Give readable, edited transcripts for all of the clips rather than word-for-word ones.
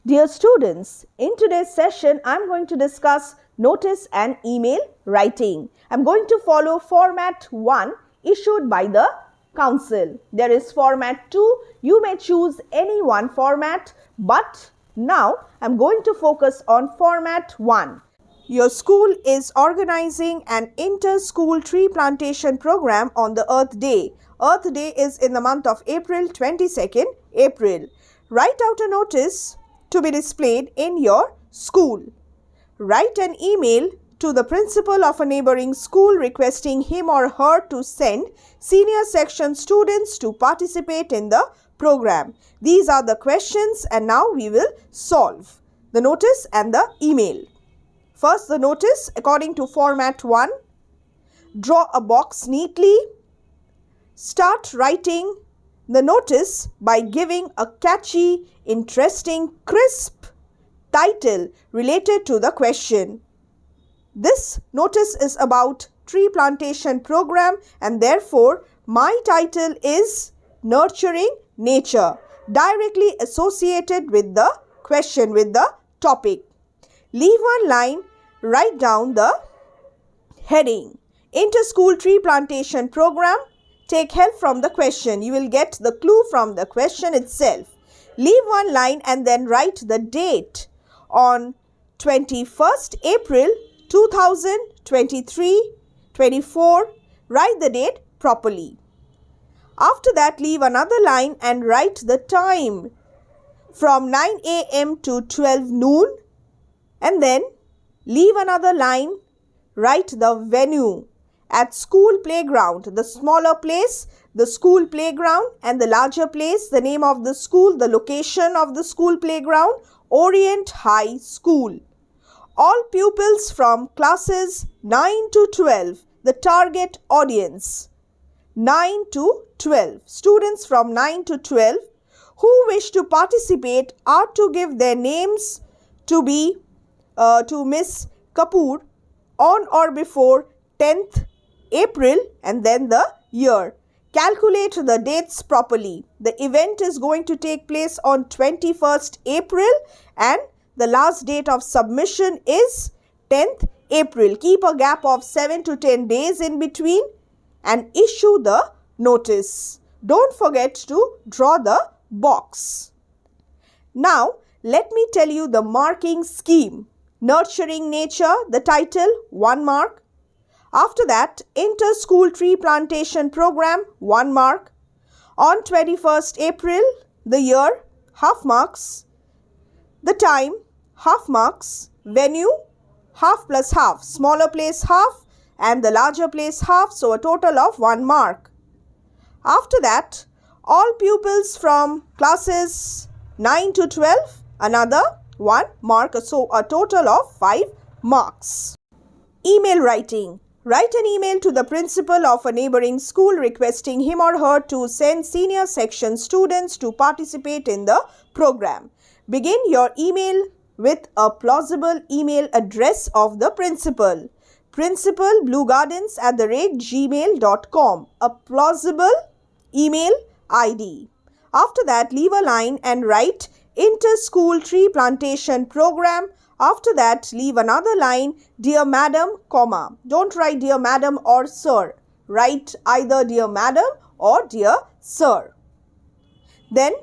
Dear students, in today's session, I'm going to discuss notice and email writing. I'm going to follow format 1 issued by the council. There is format 2. You may choose any one format, but now I'm going to focus on format 1. Your school is organizing an inter-school tree plantation program on the Earth Day. Earth Day is in the month of April, 22nd April. Write out a notice to be displayed in your school. Write an email to the principal of a neighboring school requesting him or her to send senior section students to participate in the program. These are the questions, and now we will solve the notice and the email. First, the notice according to format 1. Draw a box neatly. Start writing the notice by giving a catchy, interesting, crisp title related to the question. This notice is about tree plantation program, and therefore my title is Nurturing Nature, directly associated with the question, with the topic. Leave one line, write down the heading. Inter-school tree plantation program. Take help from the question. You will get the clue from the question itself. Leave one line and then write the date on 21st April 2023-24. Write the date properly. After that, leave another line and write the time from 9 a.m. to 12 noon. And then leave another line, write the venue at school playground, the smaller place, the school playground, and the larger place, the name of the school, the location of the school playground, Orient High School. All pupils from classes 9 to 12, the target audience, 9 to 12. Students from 9 to 12 who wish to participate are to give their names to Miss Kapoor on or before 10th April and then the year. Calculate the dates properly. The event is going to take place on 21st April and the last date of submission is 10th April. Keep a gap of 7 to 10 days in between and issue the notice. Don't forget to draw the box. Now, let me tell you the marking scheme. Nurturing Nature, the title, 1 mark. After that, Inter-School Tree Plantation Program, 1 mark. On 21st April, the year, half marks. The time, half marks. Venue, half plus half. Smaller place, half, and the larger place, half. So, a total of 1 mark. After that, all pupils from classes 9 to 12, another 1 mark, so a total of 5 marks. Email writing. Write an email to the principal of a neighboring school requesting him or her to send senior section students to participate in the program. Begin your email with a plausible email address of the principal. principalbluegardens@gmail.com, a plausible email ID. After that, leave a line and write Inter-School Tree Plantation Program. After that, leave another line, Dear Madam, comma. Don't write Dear Madam or Sir. Write either Dear Madam or Dear Sir. Then,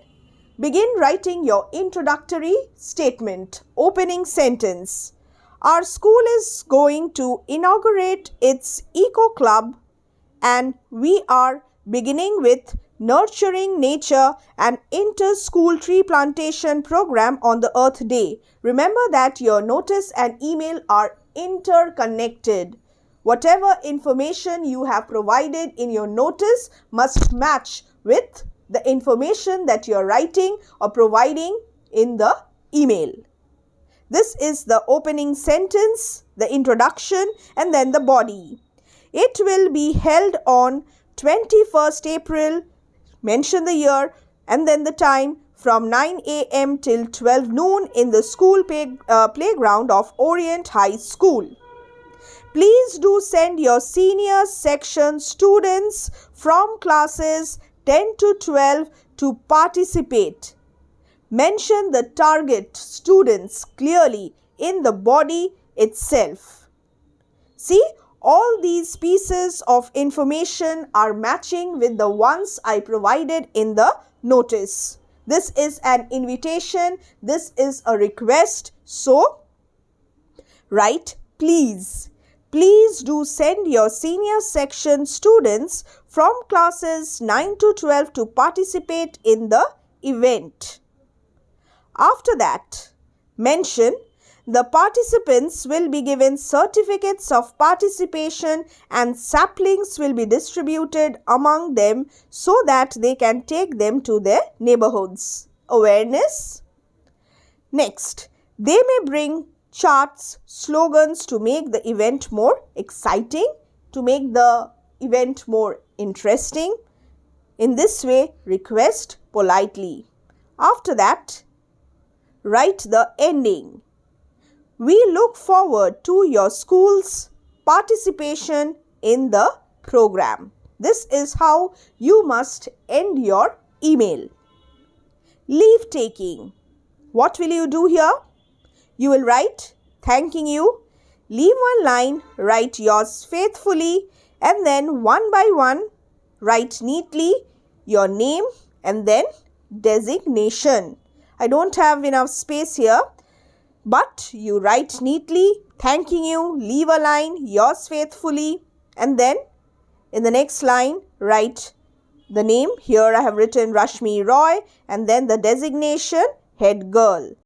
begin writing your introductory statement. Opening sentence. Our school is going to inaugurate its Eco Club and we are beginning with Nurturing Nature and Inter-School Tree Plantation Program on the Earth Day. Remember that your notice and email are interconnected. Whatever information you have provided in your notice must match with the information that you are writing or providing in the email. This is the opening sentence, the introduction, and then the body. It will be held on 21st April, mention the year and then the time, from 9 a.m. till 12 noon in the school playground of Orient High School. Please do send your senior section students from classes 10 to 12 to participate. Mention the target students clearly in the body itself. See, all these pieces of information are matching with the ones I provided in the notice. This is an invitation. This is a request. So, write please. Please do send your senior section students from classes 9 to 12 to participate in the event. After that, mention the participants will be given certificates of participation and saplings will be distributed among them so that they can take them to their neighborhoods. Awareness. Next, they may bring charts, slogans to make the event more exciting, to make the event more interesting. In this way, request politely. After that, write the ending. We look forward to your school's participation in the program. This is how you must end your email. Leave taking. What will you do here? You will write thanking you. Leave one line, write yours faithfully, and then one by one write neatly your name and then designation. I don't have enough space here, but you write neatly, thanking you, leave a line, yours faithfully, and then in the next line, write the name. Here I have written Rashmi Roy and then the designation, head girl.